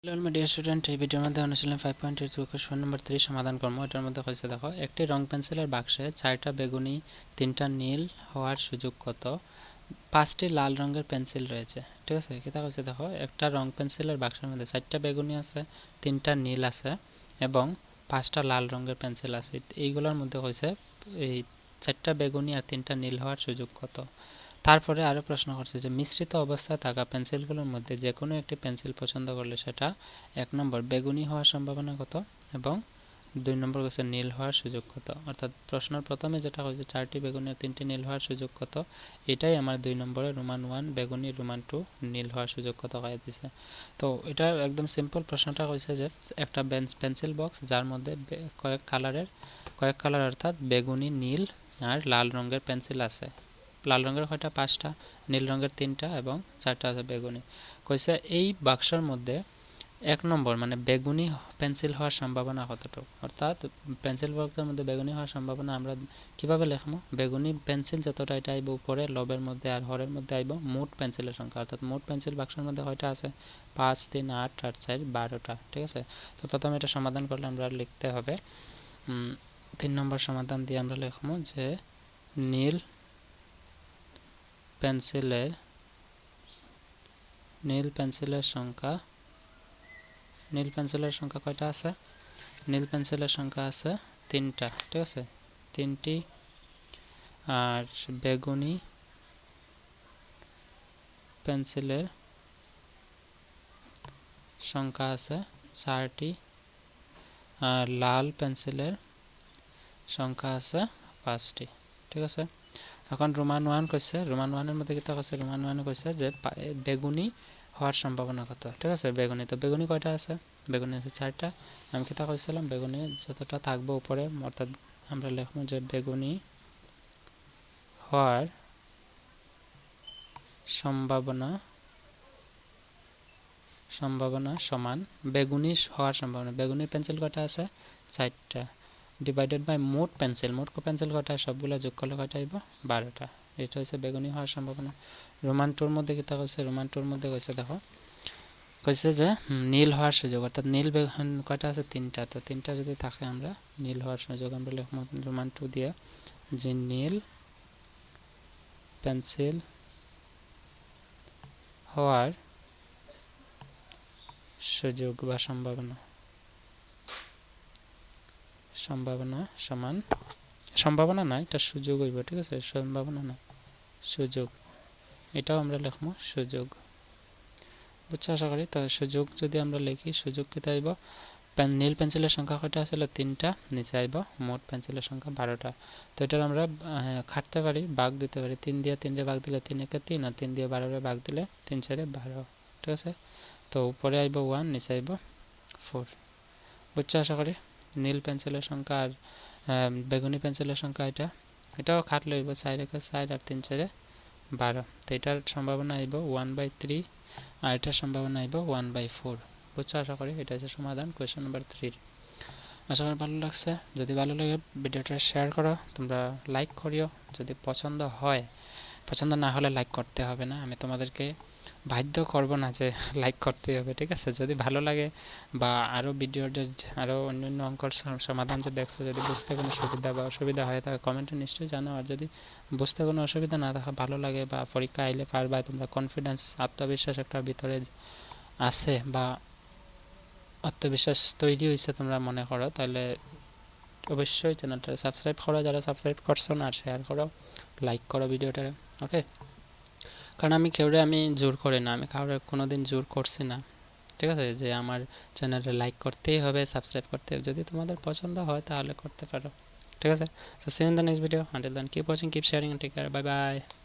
Hello my dear student, এই ভিডিওর মধ্যে অনুশীলন 5.2 কোশ্চেন নম্বর 3 সমাধান করব। এটার মধ্যে হয়েছে দেখো, একটি রং পেন্সিলের বাক্সে 4টা বেগুনি 3টা নীল হওয়ার সুযোগ কত? 5টি লাল রঙের পেন্সিল রয়েছে। ঠিক আছে, কিতা হয়েছে দেখো, একটা রং পেন্সিলের বাক্সের মধ্যে 4টা বেগুনি আছে, 3টা নীল আছে এবং 5টা লাল রঙের পেন্সিল আছে। এইগুলোর মধ্যে হয়েছে এই 4টা বেগুনি আর 3টা নীল হওয়ার সুযোগ কত। তারপরে আরও প্রশ্ন করছে যে মিশ্রিত অবস্থায় থাকা পেন্সিলগুলোর মধ্যে যে কোনো একটি পেন্সিল পছন্দ করলে সেটা 1 নম্বর বেগুনি হওয়ার সম্ভাবনা কত এবং 2 নম্বর হচ্ছে নীল হওয়ার সুযোগ কত। অর্থাৎ প্রশ্নের প্রথমে যেটা হয়েছে 4টি বেগুনি আর 3টি নীল হওয়ার সুযোগ কত, এটাই আমার 2 নম্বরে রোমান 1 বেগুনি, রোমান 2 নীল হওয়ার সুযোগ কত হয়ে দিছে। তো এটা একদম সিম্পল। প্রশ্নটা হয়েছে যে একটা পেন্সিল বক্স যার মধ্যে কয়েক কালার অর্থাৎ বেগুনি, নীল আর লাল রঙের পেন্সিল আছে। লাল রঙের কয়টা? 5টা, নীল রঙের 3টা এবং 4টা আছে বেগুনি। কইছে এই বাক্সের মধ্যে 1 নম্বর মানে বেগুনি পেন্সিল হওয়ার সম্ভাবনা কতটুকু। অর্থাৎ পেন্সিল বক্সের মধ্যে বেগুনি হওয়ার সম্ভাবনা আমরা কিভাবে লিখবো? বেগুনি পেন্সিল যতটা এটা আইব উপরে লবের মধ্যে আর হরের মধ্যে আইব মোট পেন্সিলের সংখ্যা। অর্থাৎ মোট পেন্সিল বাক্সের মধ্যে কয়টা আছে? 5, 3, 8, 8, 4, 12টা। ঠিক আছে, তো প্রথমে এটা সমাধান করলে আমরা লিখতে হবে 3 নম্বর সমাধান দিয়ে আমরা লিখবো যে নীল পেন্সিলের সংখ্যা কয়টা আছে? নীল পেন্সিলের সংখ্যা আছে 3টা। ঠিক আছে, 3টি। আর বেগুনি পেন্সিলের সংখ্যা আছে 4টি। আর লাল পেন্সিলের সংখ্যা আছে 5টি। ঠিক আছে, এখন রোমান 1 কইছে, রোমান 1 এর মধ্যে কিতা কইছে? রোমান 1 কইছে যে বেগুনি হওয়ার সম্ভাবনা কত। ঠিক আছে, বেগুনি, তো বেগুনি কয়টা আছে? বেগুনি আছে 4টা। আমি কিতা কইছিলাম? বেগুনি যতটা থাকবে উপরে, অর্থাৎ আমরা লিখবো যে বেগুনি হওয়ার সম্ভাবনা সমান বেগুনি হওয়ার সম্ভাবনা, বেগুনি পেন্সিল কয়টা আছে? 4টা, ডিভাইডেড বাই মোট পেন্সিল কয়টা? সবগুলো যোগ করলে কয়টা আইব? 12টা। এটা হচ্ছে বেগুনি হওয়ার সম্ভাবনা। রোমান 2 এর মধ্যে কিতা কইছে? রোমান 2 এর মধ্যে কইছে দেখো, কইছে যে নীল হওয়ার সুযোগ, অর্থাৎ নীল কয়টা আছে? 3টা। তো 3টা যদি থাকে আমরা নীল হওয়ার সুযোগ আমরা লিখবো রোমান 2 দিয়ে যে নীল পেন্সিল হওয়ার সুযোগ বা সম্ভাবনা সমান, সম্ভাবনা না, এটা সুযোগ হইব। ঠিক আছে, সম্ভাবনা না, সুযোগ, এটাও আমরা লিখবো সুযোগ। বুঝছো আশা করি। তো সুযোগ যদি আমরা লিখি, সুযোগ কি আইব? নীল পেন্সিলের সংখ্যা কয়টা আসলে? 3টা, নিচে আইব মোট পেন্সিলের সংখ্যা 12টা। তো এটার আমরা খাটতে পারি, ভাগ দিতে পারি। 3 দিয়ে 3 রে ভাগ দিলে 3 একে 3, আর 3 দিয়ে 12 রে ভাগ দিলে 3 4 12। ঠিক আছে, তো উপরে আইব 1, নিচে আইব 4। বুঝছো আশা করি। নীল পেন্সিলের সংখ্যা আর বেগুনি পেন্সিলের সংখ্যা এটাও খাটলে হইব 4 একে 4 আর 3 4 12। তো এটার সম্ভাবনা আইব 1/3 আর এটার সম্ভাবনা আইব 1/4। বুঝছো আশা করি। এটা হচ্ছে সমাধান কোয়েশ্চেন নাম্বার 3। আশা করি ভালো লাগছে। যদি ভালো লাগে ভিডিওটা শেয়ার করো, তোমরা লাইক করিও যদি পছন্দ হয়। পছন্দ না হলে লাইক করতে হবে না, আমি তোমাদেরকে বাধ্য করব না যে লাইক করতেই হবে। ঠিক আছে, যদি ভালো লাগে বা আরও ভিডিওর আরও অন্যান্য অঙ্কর সমাধান যে দেখছো, যদি বুঝতে কোনো সুবিধা বা অসুবিধা হয় তাহলে কমেন্টে নিশ্চয়ই জানাও। আর যদি বুঝতে কোনো অসুবিধা না থাকে, ভালো লাগে বা পরীক্ষা আইলে পারবা, তোমরা কনফিডেন্স আত্মবিশ্বাস একটা ভিতরে আছে বা আত্মবিশ্বাস তৈরি হয়েছে তোমরা মনে করো, তাহলে অবশ্যই চ্যানেলটা সাবস্ক্রাইব করো যারা সাবস্ক্রাইব করছো না, আর শেয়ার করো, লাইক করো ভিডিওটা। ওকে, কারণ আমি জোর করি না, আমি কাউরে কোনোদিন জোর করছি না। ঠিক আছে, যে আমার চ্যানেলে লাইক করতেই হবে, সাবস্ক্রাইব করতে হবে। যদি তোমাদের পছন্দ হয় তাহলে করতে পারো। ঠিক আছে, so see you in the next video. Until then keep watching, keep sharing, take care, bye by.